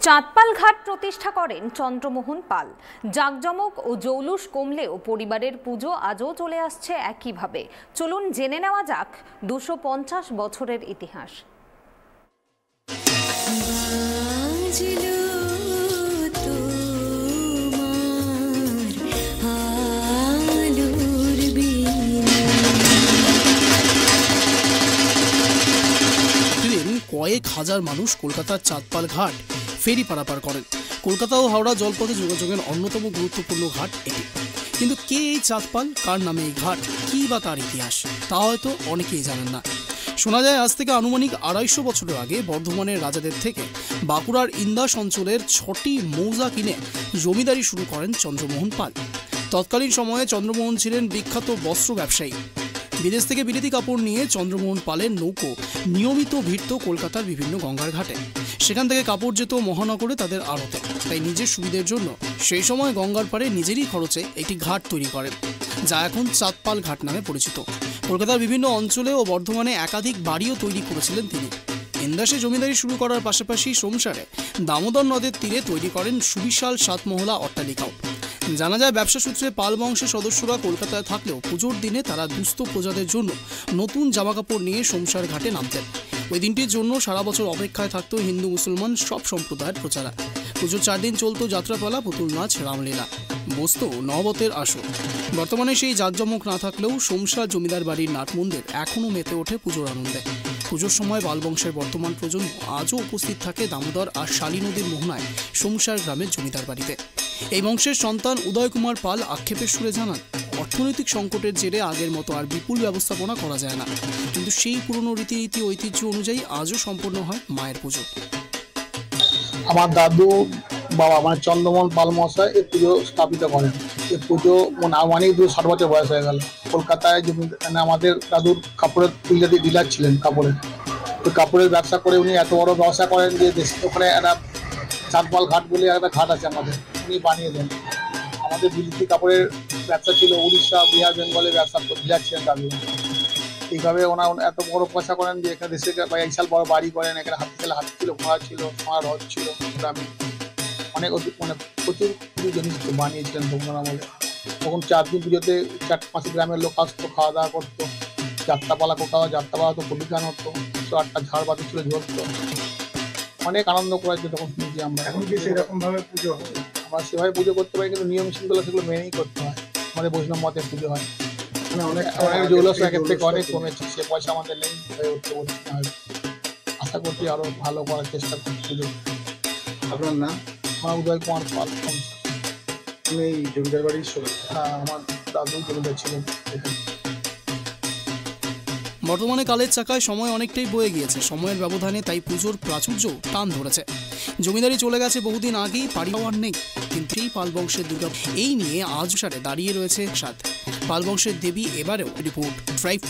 চাঁদপাল ঘাট প্রতিষ্ঠা করেন চন্দ্রমোহন পাল। জাঁকজমক ও জৌলুস কমলেও পরিবারের পুজো আজও চলে আসছে একইভাবে। চলুন জেনে নেওয়া যাক 250 বছরের ইতিহাস। কয়েক হাজার মানুষ কলকাতার চাঁদপাল ঘাট ফেরি পারাপার করেন। কলকাতা ও হাওড়া জলপথে যোগাযোগের অন্যতম গুরুত্বপূর্ণ ঘাট এটি। কিন্তু কে এই চাঁদপাল, কার নামে এই ঘাট, কি বা তার ইতিহাস, তা হয়তো অনেকেই জানেন না। শোনা যায় আজ থেকে আনুমানিক 250 বছরের আগে বর্ধমানের রাজাদের থেকে বাঁকুড়ার ইন্দাস অঞ্চলের 6টি মৌজা কিনে জমিদারি শুরু করেন চন্দ্রমোহন পাল। তৎকালীন সময়ে চন্দ্রমোহন ছিলেন বিখ্যাত বস্ত্র ব্যবসায়ী। বিদেশ থেকে বিলেতি কাপড় নিয়ে চন্দ্রমোহন পালের নৌকো নিয়মিত ভিড়ত কলকাতার বিভিন্ন গঙ্গার ঘাটে। সেখান থেকে কাপড় যেত মহানগরে তাদের আড়তে। তাই নিজের সুবিধের জন্য সেই সময় গঙ্গার পাড়ে নিজেরই খরচে একটি ঘাট তৈরি করেন, যা এখন চাঁদপাল ঘাট নামে পরিচিত। কলকাতার বিভিন্ন অঞ্চলে ও বর্ধমানে একাধিক বাড়িও তৈরি করেছিলেন তিনি। ইন্দাসে জমিদারি শুরু করার পাশাপাশি সংসারে দামোদর নদের তীরে তৈরি করেন সুবিশাল 7 মহলা অট্টালিকাও। জানা যায় ব্যবসা সূত্রে পাল বংশের সদস্যরা কলকাতায় থাকলেও পুজোর দিনে তারা দুস্থ প্রজাদের জন্য নতুন জামাকাপড় নিয়ে সংসার ঘাটে নামতেন। ওই দিনটির জন্য সারা বছর অপেক্ষায় থাকতো হিন্দু মুসলমান সব সম্প্রদায়ের প্রজারা। পুজোর 4 দিন চলত যাত্রাপালা, পুতুল নাচ, রামলীলা, বসত নহবতের আসর। বর্তমানে সেই জাঁকজমক না থাকলেও সংসার জমিদার বাড়ির নাট মন্দির এখনও মেতে ওঠে পুজোর আনন্দে। পুজোর সময় পাল বংশের বর্তমান প্রজন্ম আজও উপস্থিত থাকে দামোদর আর শালী নদীর মোহনায় সংসার গ্রামের জমিদার বাড়িতে। এই বংশের সন্তান উদয় কুমার পাল আক্ষেপের সুরে জানান, অর্থনৈতিক সংকটের জেরে আগের মতো আর বিপুল ব্যবস্থাপনা করা যায় না, কিন্তু সেই পুরনো রীতিনীতি ঐতিহ্য অনুযায়ী আজও সম্পন্ন হয় মায়ের পুজো। আমার দাদু বাবা মানে চন্দ্রমোহন পাল মহাশয় এই পুজো স্থাপিত করেন। এই পুজো অনেক 60 বছর বয়স হয়ে গেল। কলকাতায় মানে আমাদের দাদুর কাপড়ের ডিলার ছিলেন কাপড়ের। তো কাপড়ের ব্যবসা করে উনি এত বড় ব্যবসা করেন যে ওখানে একটা চাঁদপাল ঘাট বলে একটা ঘাট আছে আমাদের, উনি বানিয়ে দেন। আমাদের বিলিতি কাপড়ের ব্যবসা ছিল, উড়িষ্যা, বিহার, বেঙ্গলের ব্যবসা ডিলার ছিলেন দাদু। এইভাবে ওনার এত বড় পয়সা করেন যে এখানে দেশে বিশাল বড় বাড়ি করেন। এখানে হাতি ছিল, ঘোড়া ছিল, সোনার রথ ছিল। গ্রামে অনেক মানে প্রচুর জিনিস বানিয়েছিলেন তখন আমলে। তখন 4 দিন পুজোতে 4-5 গ্রামের লোক আসতো, খাওয়া দাওয়া করতো। যাত্রাপালা তো খুবই গান হতো, 108টা ঝাড় বাতি ছিল, ঝরতো। অনেক আনন্দ করেছে তখন শুনেছি আমরা। এখন কি সেরকম ভাবে পুজো হয়? আমরা সেভাবে পুজো করতে পারি, কিন্তু নিয়ম শৃঙ্খলা সেগুলো মেনেই করতে হয়। আমাদের বৈষ্ণব মতে পুজো হয়। অনেক জৌলস একের থেকে অনেক কমেছে, সে পয়সা আমাদের নেই, হয়ে উঠতে বলতে হয়। আশা করছি আরো ভালো করার চেষ্টা করছি পুজো। আপনার নাম? আমার উদয় কুমার পাল। তুমি এই জমিদার বাড়ির সবাই? হ্যাঁ, আমার দাদু জমিদার ছিলেন এখানে। বর্তমানে কালের চাকায় সময় অনেকটাই বয়ে গিয়েছে। সময়ের ব্যবধানে তাই পুজোর প্রাচুর্য টান ধরেছে। জমিদারি চলে গেছে বহুদিন আগেই, পাড়ি পাওয়ার নেই। কিন্তু এই পাল বংশের দুর্গা এই নিয়ে আজ সারে দাঁড়িয়ে রয়েছে সাথে পাল বংশের দেবী। এবারেও রিপোর্ট ট্রাইব।